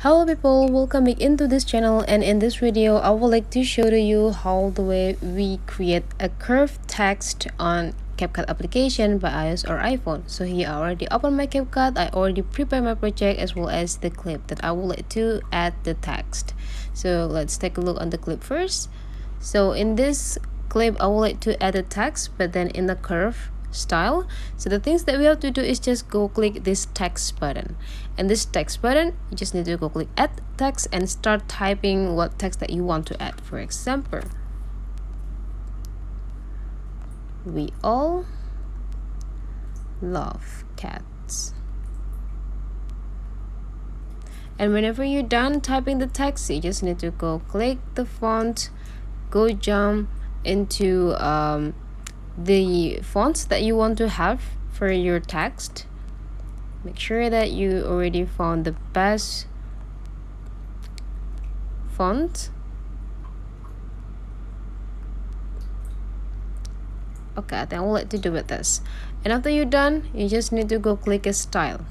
Hello people, welcome back into this channel, and in this video I would like to show to you how the way we create a curved text on Capcut application by iOS or iPhone. So here I already opened my Capcut, I already prepared my project as well as the clip that I would like to add the text. So let's take a look on the clip first. So in this clip I would like to add a text but then in the curve style. So the things that we have to do is just go click this text button, and this text button you just need to go click add text and start typing what text that you want to add. For example, we all love cats. And whenever you're done typing the text, you just need to go click the font, go jump into the fonts that you want to have for your text. Make sure that you already found the best font. Okay, then we'll let you do with this. And after you're done, you just need to go click a style.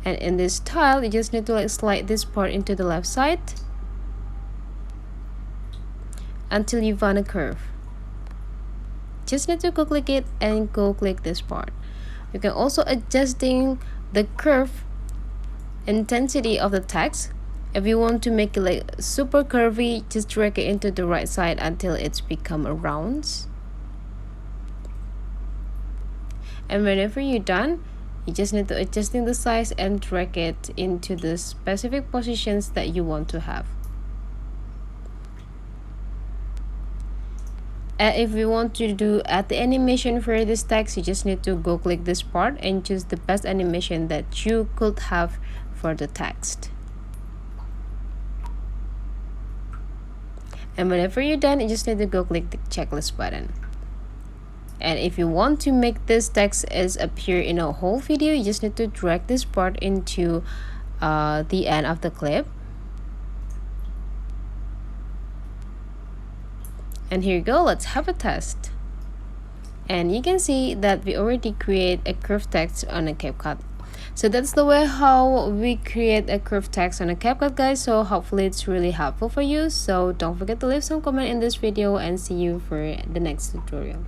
And in this style, you just need to slide this part into the left side until you find a curve. Just need to go click it and go click this part. You can also adjusting the curve intensity of the text. If you want to make it like super curvy, just drag it into the right side until it's become a round. And whenever you're done, you just need to adjusting the size and drag it into the specific positions that you want to have. If you want to add the animation for this text, you just need to go click this part and choose the best animation that you could have for the text. And whenever you're done, you just need to go click the checklist button. And if you want to make this text as appear in a whole video, you just need to drag this part into the end of the clip. And here you go, let's have a test. And you can see that we already create a curved text on a Capcut. So that's the way how we create a curved text on a Capcut, guys. So hopefully it's really helpful for you. So don't forget to leave some comment in this video and see you for the next tutorial.